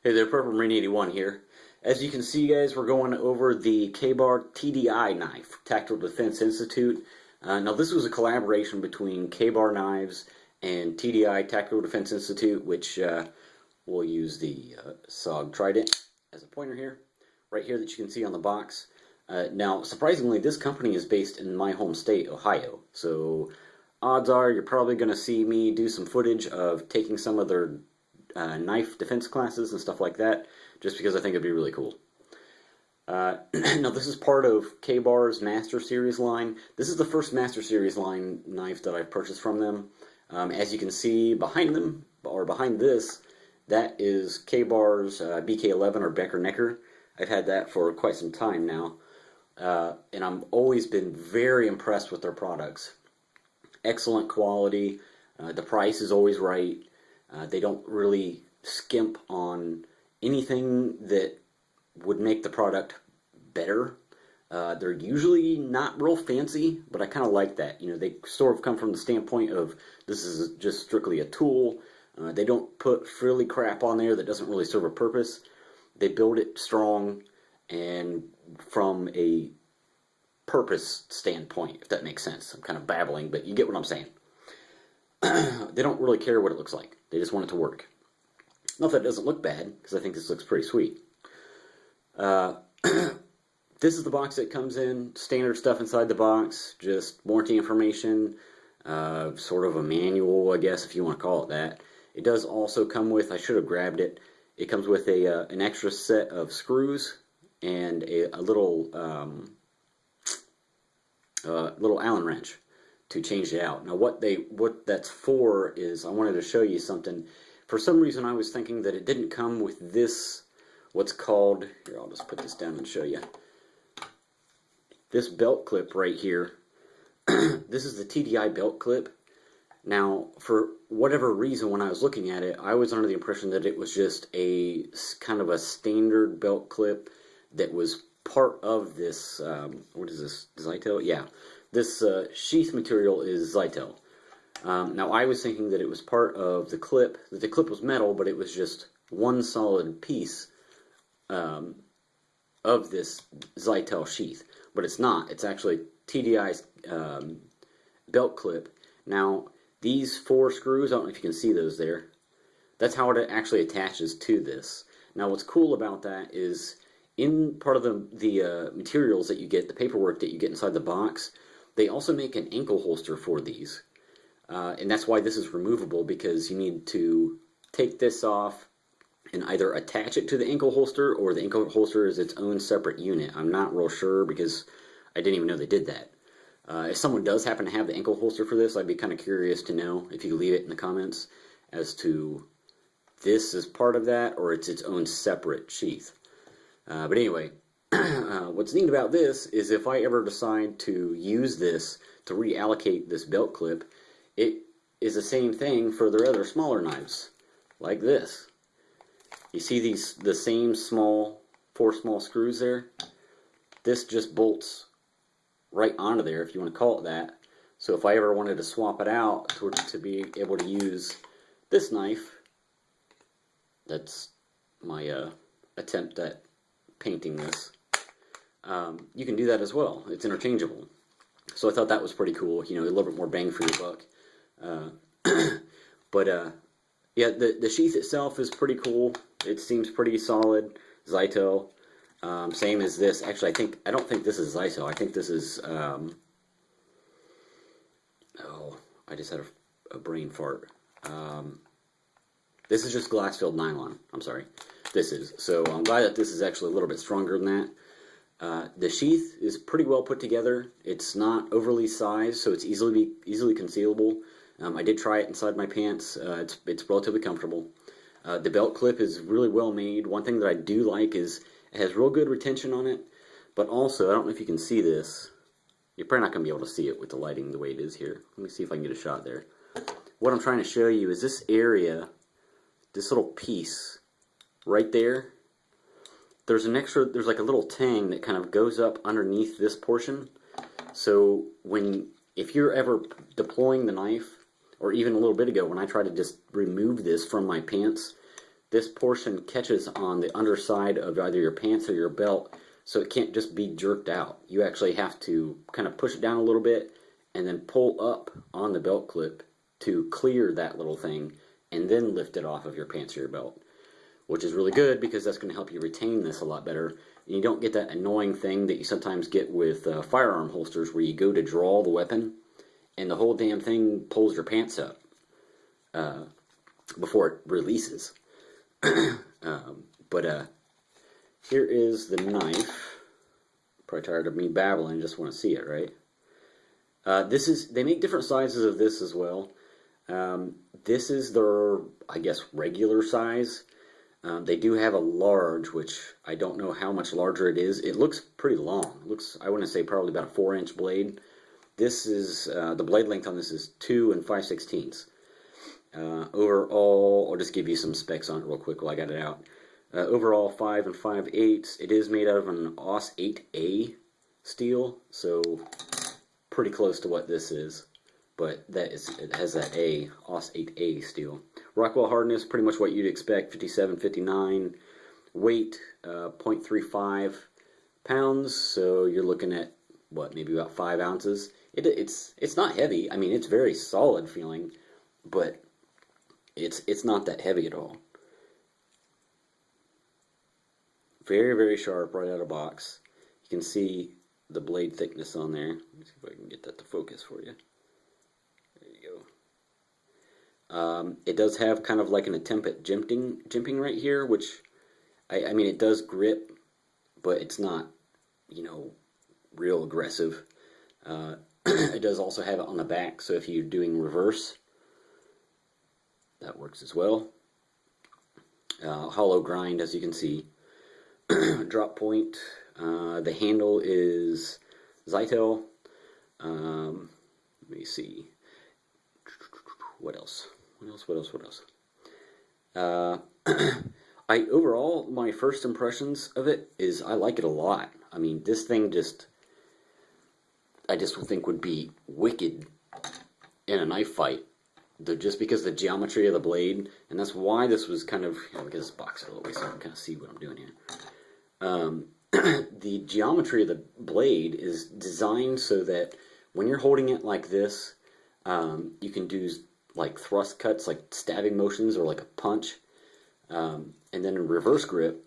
Hey there, Purple Marine 81 here. As you can see, guys, we're going over the Ka Bar TDI knife, Tactical Defense Institute. Now, this was a collaboration between Ka Bar Knives and TDI, Tactical Defense Institute, which we'll use the SOG Trident as a pointer here, right here that you can see on the box. Now, surprisingly, this company is based in my home state, Ohio, so odds are you're probably going to see me do some footage of taking some of their knife defense classes and stuff like that, just because I think it'd be really cool. Now, this is part of Ka Bar's Master Series line. This is the first Master Series line knife that I've purchased from them. As you can see behind them, or behind this, that is Ka Bar's BK11 or Becker Necker. I've had that for quite some time now, and I've always been very impressed with their products. Excellent quality, the price is always right. They don't really skimp on anything that would make the product better. They're usually not real fancy, but I kind of like that. You know, they sort of come from the standpoint of this is just strictly a tool. They don't put frilly crap on there that doesn't really serve a purpose. They build it strong and from a purpose standpoint, if that makes sense. I'm kind of babbling, but you get what I'm saying. They don't really care what it looks like. They just want it to work. Not that it doesn't look bad, because I think this looks pretty sweet. This is the box that comes in. Standard stuff inside the box. Just warranty information. Sort of a manual, I guess, if you want to call it that. It does also come with, I should have grabbed it, it comes with an extra set of screws and a little Allen wrench to change it out. Now what that's for is I wanted to show you something. For some reason I was thinking that it didn't come with this, what's called, here I'll just put this down and show you. This belt clip right here. This is the TDI belt clip. Now for whatever reason when I was looking at it, I was under the impression that it was just a kind of a standard belt clip that was part of this, what is this, Zytel? Yeah. This sheath material is Zytel. Now I was thinking that it was part of the clip, that the clip was metal, but it was just one solid piece of this Zytel sheath. But it's not. It's actually TDI's belt clip. Now these 4 screws, I don't know if you can see those there, that's how it actually attaches to this. Now what's cool about that is in part of the materials that you get, the paperwork that you get inside the box, they also make an ankle holster for these. And that's why this is removable, because you need to take this off and either attach it to the ankle holster, or the ankle holster is its own separate unit. I'm not real sure, because I didn't even know they did that. If someone does happen to have the ankle holster for this, I'd be kind of curious to know, if you could leave it in the comments, as to this is part of that, or it's its own separate sheath. But anyway, what's neat about this is if I ever decide to use this to reallocate this belt clip, it is the same thing for their other smaller knives, like this. You see the same 4 small screws there? This just bolts right onto there, if you want to call it that. So if I ever wanted to swap it out to be able to use this knife, that's my attempt at painting this. You can do that as well. It's interchangeable. So I thought that was pretty cool. You know, a little bit more bang for your buck. Yeah, the sheath itself is pretty cool. It seems pretty solid. Zytel. Same as this. Actually, I don't think this is Zytel. I think this is, oh, I just had a brain fart. This is just glass-filled nylon. I'm sorry. This is. So I'm glad that this is actually a little bit stronger than that. The sheath is pretty well put together. It's not overly sized, so it's easily concealable. I did try it inside my pants. It's relatively comfortable. The belt clip is really well made. One thing that I do like is it has real good retention on it, but also, I don't know if you can see this. You're probably not going to be able to see it with the lighting the way it is here. Let me see if I can get a shot there. What I'm trying to show you is this area, this little piece right there. There's like a little tang that kind of goes up underneath this portion. So if you're ever deploying the knife, or even a little bit ago when I tried to just remove this from my pants, this portion catches on the underside of either your pants or your belt, so it can't just be jerked out. You actually have to kind of push it down a little bit and then pull up on the belt clip to clear that little thing and then lift it off of your pants or your belt, which is really good because that's going to help you retain this a lot better. And you don't get that annoying thing that you sometimes get with firearm holsters where you go to draw the weapon and the whole damn thing pulls your pants up before it releases. But here is the knife. Probably tired of me babbling, just want to see it, right? They make different sizes of this as well. This is their, I guess, regular size. They do have a large, which I don't know how much larger it is. It looks pretty long. It looks, I want to say, probably about a 4-inch blade. This is, the blade length on this is 2 5/16. Overall, I'll just give you some specs on it real quick while I got it out. Overall, 5 5/8. It is made out of an AUS 8A steel, so pretty close to what this is. But it has that A, AUS 8A steel. Rockwell hardness, pretty much what you'd expect, 57, 59. Weight, 0.35 pounds, so you're looking at, what, maybe about 5 ounces. It's not heavy. I mean, it's very solid feeling, but it's not that heavy at all. Very, very sharp right out of the box. You can see the blade thickness on there. Let me see if I can get that to focus for you. There you go. It does have kind of like an attempt at jimping right here, which, I mean, it does grip, but it's not, you know, real aggressive. It does also have it on the back, so if you're doing reverse, that works as well. Hollow grind, as you can see. Drop point. The handle is Zytel. Let me see. What else? Overall, my first impressions of it is I like it a lot. I mean, this thing I just think would be wicked in a knife fight. Just because of the geometry of the blade, and that's why this was kind of, let me get this box out of the way so I can kind of see what I'm doing here. The geometry of the blade is designed so that when you're holding it like this, you can do like thrust cuts, like stabbing motions, or like a punch. And then in reverse grip,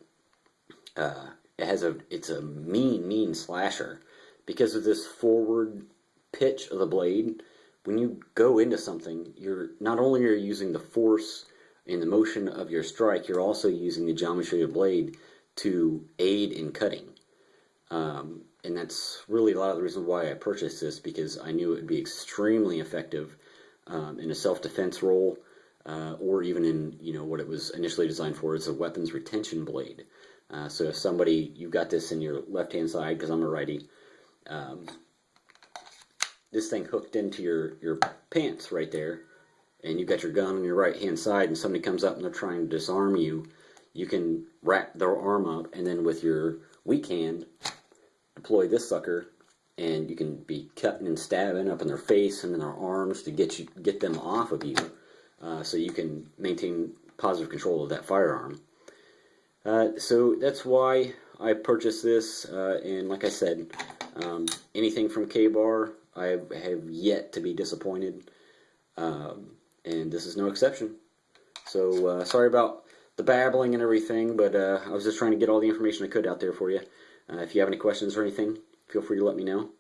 it's a mean slasher because of this forward pitch of the blade. When you go into something, you're not only are you using the force and the motion of your strike, you're also using the geometry of the blade to aid in cutting. And that's really a lot of the reason why I purchased this, because I knew it would be extremely effective in a self-defense role, or even in, you know, what it was initially designed for as a weapons retention blade. So if you've got this in your left-hand side, because I'm a righty, this thing hooked into your pants right there, and you got your gun on your right-hand side, and somebody comes up and they're trying to disarm you, you can wrap their arm up, and then with your weak hand, deploy this sucker, and you can be cutting and stabbing up in their face and in their arms to get them off of you, so you can maintain positive control of that firearm. So that's why I purchased this, and like I said, anything from Ka Bar, I have yet to be disappointed, and this is no exception. So sorry about the babbling and everything, but I was just trying to get all the information I could out there for you. If you have any questions or anything, feel free to let me know.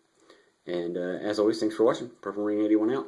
And as always, thanks for watching. Purple Marine 81 out.